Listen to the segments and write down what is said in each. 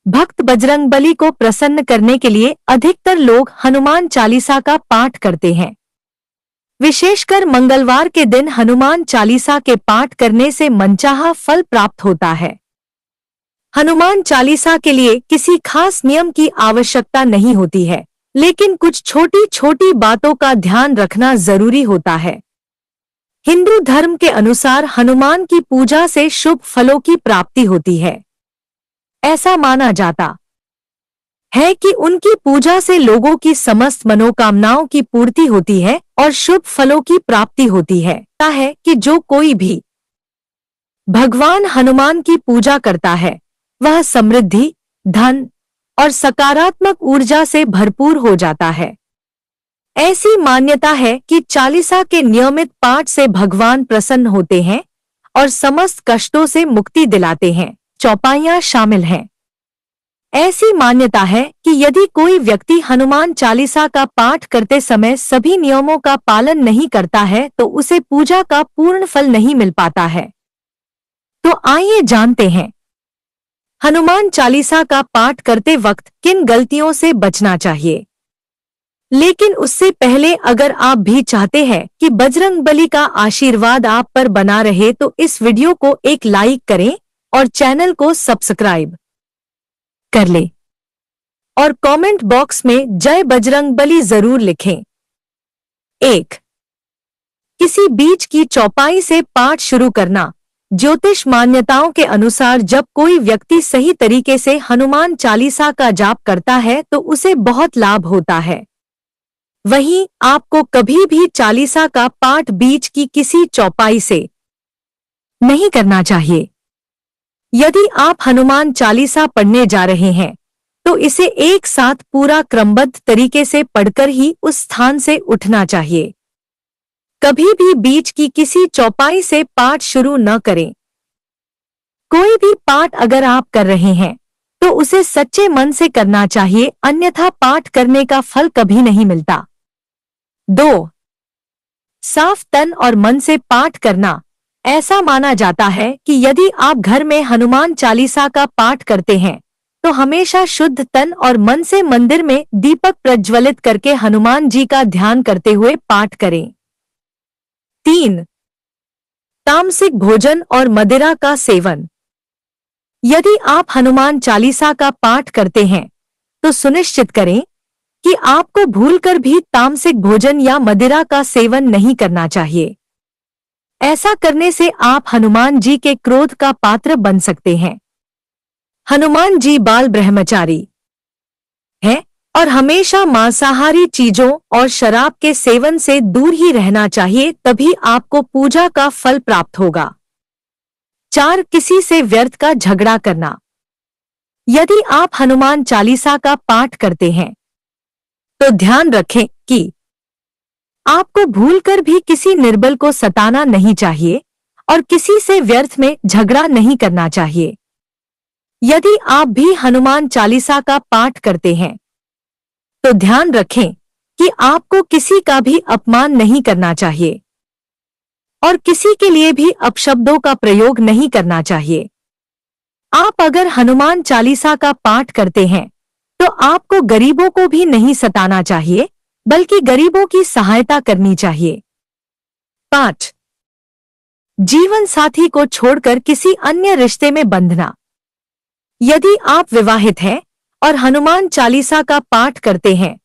भक्त बजरंगबली को प्रसन्न करने के लिए अधिकतर लोग हनुमान चालीसा का पाठ करते हैं। विशेषकर मंगलवार के दिन हनुमान चालीसा के पाठ करने से मनचाहा फल प्राप्त होता है। हनुमान चालीसा के लिए किसी खास नियम की आवश्यकता नहीं होती है, लेकिन कुछ छोटी छोटी बातों का ध्यान रखना जरूरी होता है। हिंदू धर्म के अनुसार हनुमान की पूजा से शुभ फलों की प्राप्ति होती है। ऐसा माना जाता है कि उनकी पूजा से लोगों की समस्त मनोकामनाओं की पूर्ति होती है और शुभ फलों की प्राप्ति होती है। कि जो कोई भी भगवान हनुमान की पूजा करता है वह समृद्धि, धन और सकारात्मक ऊर्जा से भरपूर हो जाता है। ऐसी मान्यता है कि चालीसा के नियमित पाठ से भगवान प्रसन्न होते हैं और समस्त कष्टों से मुक्ति दिलाते हैं। चौपाइयां शामिल हैं। ऐसी मान्यता है कि यदि कोई व्यक्ति हनुमान चालीसा का पाठ करते समय सभी नियमों का पालन नहीं करता है तो उसे पूजा का पूर्ण फल नहीं मिल पाता है। तो आइए जानते हैं हनुमान चालीसा का पाठ करते वक्त किन गलतियों से बचना चाहिए। लेकिन उससे पहले अगर आप भी चाहते हैं कि बजरंगबली का आशीर्वाद आप पर बना रहे तो इस वीडियो को एक लाइक करें और चैनल को सब्सक्राइब कर ले और कमेंट बॉक्स में जय बजरंगबली जरूर लिखें। 1. किसी बीच की चौपाई से पाठ शुरू करना। ज्योतिष मान्यताओं के अनुसार जब कोई व्यक्ति सही तरीके से हनुमान चालीसा का जाप करता है तो उसे बहुत लाभ होता है। वहीं आपको कभी भी चालीसा का पाठ बीच की किसी चौपाई से नहीं करना चाहिए। यदि आप हनुमान चालीसा पढ़ने जा रहे हैं तो इसे एक साथ पूरा क्रमबद्ध तरीके से पढ़कर ही उस स्थान से उठना चाहिए। कभी भी बीच की किसी चौपाई से पाठ शुरू न करें। कोई भी पाठ अगर आप कर रहे हैं तो उसे सच्चे मन से करना चाहिए, अन्यथा पाठ करने का फल कभी नहीं मिलता। 2. साफ तन और मन से पाठ करना। ऐसा माना जाता है कि यदि आप घर में हनुमान चालीसा का पाठ करते हैं तो हमेशा शुद्ध तन और मन से मंदिर में दीपक प्रज्वलित करके हनुमान जी का ध्यान करते हुए पाठ करें। 3. तामसिक भोजन और मदिरा का सेवन। यदि आप हनुमान चालीसा का पाठ करते हैं तो सुनिश्चित करें कि आपको भूलकर भी तामसिक भोजन या मदिरा का सेवन नहीं करना चाहिए। ऐसा करने से आप हनुमान जी के क्रोध का पात्र बन सकते हैं। हनुमान जी बाल ब्रह्मचारी हैं और हमेशा मांसाहारी चीजों और शराब के सेवन से दूर ही रहना चाहिए, तभी आपको पूजा का फल प्राप्त होगा। 4. किसी से व्यर्थ का झगड़ा करना। यदि आप हनुमान चालीसा का पाठ करते हैं तो ध्यान रखें कि आपको भूलकर भी किसी निर्बल को सताना नहीं चाहिए और किसी से व्यर्थ में झगड़ा नहीं करना चाहिए। यदि आप भी हनुमान चालीसा का पाठ करते हैं तो ध्यान रखें कि आपको किसी का भी अपमान नहीं करना चाहिए और किसी के लिए भी अपशब्दों का प्रयोग नहीं करना चाहिए। आप अगर हनुमान चालीसा का पाठ करते हैं तो आपको गरीबों को भी नहीं सताना चाहिए, बल्कि गरीबों की सहायता करनी चाहिए। 5. जीवन साथी को छोड़कर किसी अन्य रिश्ते में बंधना। यदि आप विवाहित हैं और हनुमान चालीसा का पाठ करते हैं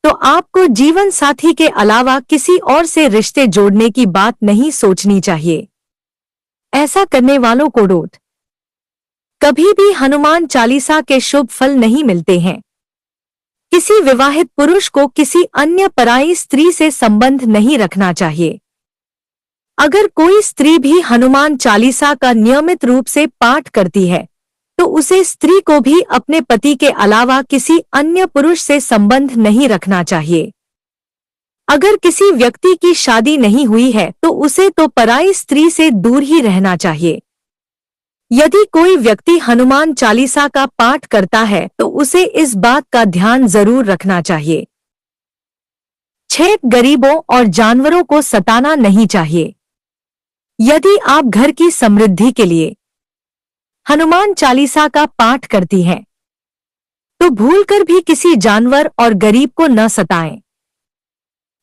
तो आपको जीवन साथी के अलावा किसी और से रिश्ते जोड़ने की बात नहीं सोचनी चाहिए। ऐसा करने वालों को रोट कभी भी हनुमान चालीसा के शुभ फल नहीं मिलते हैं। किसी विवाहित पुरुष को किसी अन्य पराई स्त्री से संबंध नहीं रखना चाहिए। अगर कोई स्त्री भी हनुमान चालीसा का नियमित रूप से पाठ करती है तो उसे स्त्री को भी अपने पति के अलावा किसी अन्य पुरुष से संबंध नहीं रखना चाहिए। अगर किसी व्यक्ति की शादी नहीं हुई है तो उसे तो पराई स्त्री से दूर ही रहना चाहिए। यदि कोई व्यक्ति हनुमान चालीसा का पाठ करता है तो उसे इस बात का ध्यान जरूर रखना चाहिए। 6. गरीबों और जानवरों को सताना नहीं चाहिए। यदि आप घर की समृद्धि के लिए हनुमान चालीसा का पाठ करती हैं तो भूलकर भी किसी जानवर और गरीब को न सताएं।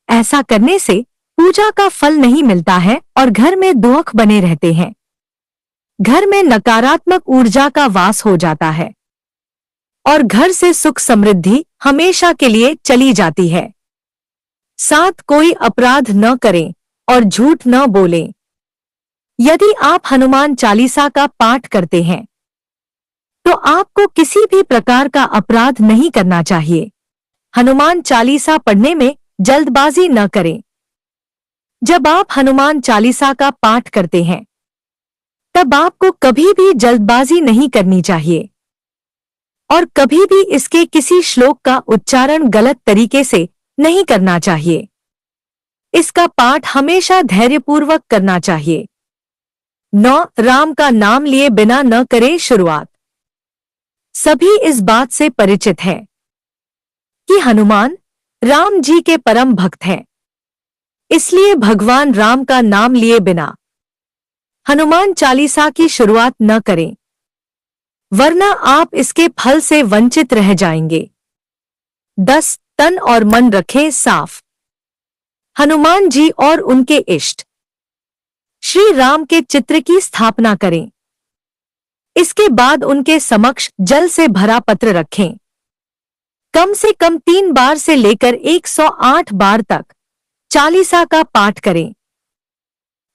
ऐसा करने से पूजा का फल नहीं मिलता है और घर में दुख बने रहते हैं। घर में नकारात्मक ऊर्जा का वास हो जाता है और घर से सुख समृद्धि हमेशा के लिए चली जाती है। 7 कोई अपराध न करें और झूठ न बोलें। यदि आप हनुमान चालीसा का पाठ करते हैं तो आपको किसी भी प्रकार का अपराध नहीं करना चाहिए। हनुमान चालीसा पढ़ने में जल्दबाजी न करें। जब आप हनुमान चालीसा का पाठ करते हैं तब आपको कभी भी जल्दबाजी नहीं करनी चाहिए और कभी भी इसके किसी श्लोक का उच्चारण गलत तरीके से नहीं करना चाहिए। इसका पाठ हमेशा धैर्यपूर्वक करना चाहिए। 9 राम का नाम लिए बिना न करें शुरुआत। सभी इस बात से परिचित हैं कि हनुमान राम जी के परम भक्त हैं, इसलिए भगवान राम का नाम लिए बिना हनुमान चालीसा की शुरुआत न करें, वरना आप इसके फल से वंचित रह जाएंगे। 10 तन और मन रखें साफ। हनुमान जी और उनके इष्ट श्री राम के चित्र की स्थापना करें। इसके बाद उनके समक्ष जल से भरा पत्र रखें। कम से कम 3 बार से लेकर 108 बार तक चालीसा का पाठ करें।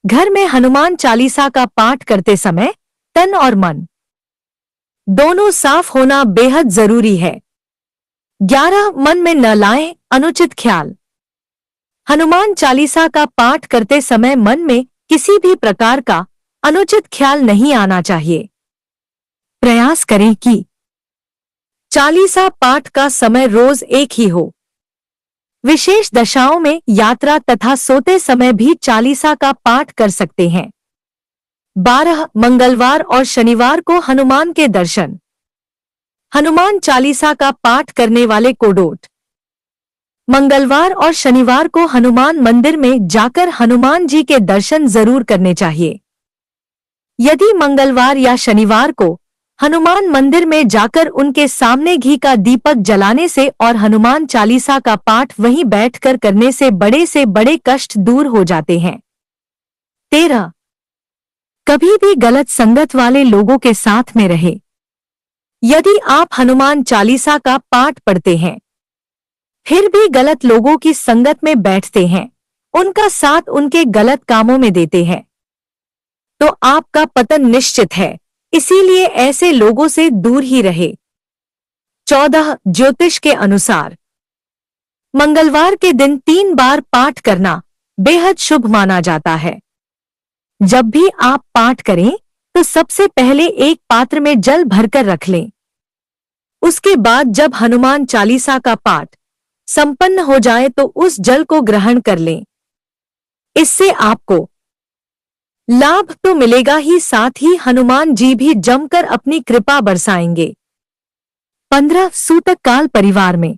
घर में हनुमान चालीसा का पाठ करते समय तन और मन दोनों साफ होना बेहद जरूरी है। 11 मन में न लाएं अनुचित ख्याल। हनुमान चालीसा का पाठ करते समय मन में किसी भी प्रकार का अनुचित ख्याल नहीं आना चाहिए। प्रयास करें कि चालीसा पाठ का समय रोज एक ही हो। विशेष दशाओं में यात्रा तथा सोते समय भी चालीसा का पाठ कर सकते हैं। 12 मंगलवार और शनिवार को हनुमान के दर्शन। हनुमान चालीसा का पाठ करने वाले को डोट मंगलवार और शनिवार को हनुमान मंदिर में जाकर हनुमान जी के दर्शन जरूर करने चाहिए। यदि मंगलवार या शनिवार को हनुमान मंदिर में जाकर उनके सामने घी का दीपक जलाने से और हनुमान चालीसा का पाठ वहीं बैठकर करने से बड़े कष्ट दूर हो जाते हैं। 13 कभी भी गलत संगत वाले लोगों के साथ में रहे। यदि आप हनुमान चालीसा का पाठ पढ़ते हैं फिर भी गलत लोगों की संगत में बैठते हैं, उनका साथ उनके गलत कामों में देते हैं, तो आपका पतन निश्चित है। इसीलिए ऐसे लोगों से दूर ही रहे। 14 ज्योतिष के अनुसार मंगलवार के दिन 3 बार पाठ करना बेहद शुभ माना जाता है। जब भी आप पाठ करें तो सबसे पहले एक पात्र में जल भरकर रख लें। उसके बाद जब हनुमान चालीसा का पाठ संपन्न हो जाए तो उस जल को ग्रहण कर लें। इससे आपको लाभ तो मिलेगा ही, साथ ही हनुमान जी भी जमकर अपनी कृपा बरसाएंगे। 15 सूतक काल परिवार में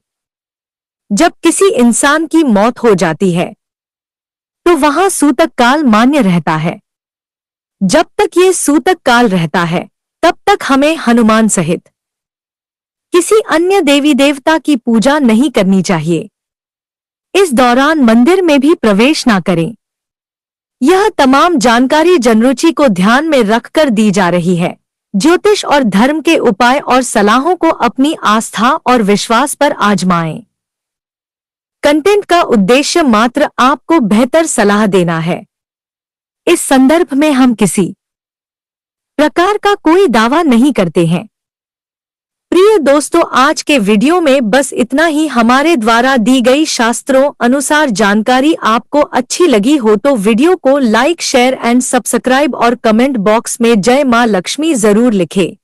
जब किसी इंसान की मौत हो जाती है तो वहां सूतक काल मान्य रहता है। जब तक ये सूतक काल रहता है तब तक हमें हनुमान सहित किसी अन्य देवी देवता की पूजा नहीं करनी चाहिए। इस दौरान मंदिर में भी प्रवेश ना करें। यह तमाम जानकारी जनरुचि को ध्यान में रखकर दी जा रही है। ज्योतिष और धर्म के उपाय और सलाहों को अपनी आस्था और विश्वास पर आजमाएं। कंटेंट का उद्देश्य मात्र आपको बेहतर सलाह देना है। इस संदर्भ में हम किसी प्रकार का कोई दावा नहीं करते हैं। प्रिय दोस्तों, आज के वीडियो में बस इतना ही। हमारे द्वारा दी गई शास्त्रों अनुसार जानकारी आपको अच्छी लगी हो तो वीडियो को लाइक, शेयर एंड सब्सक्राइब और कमेंट बॉक्स में जय मां लक्ष्मी जरूर लिखें।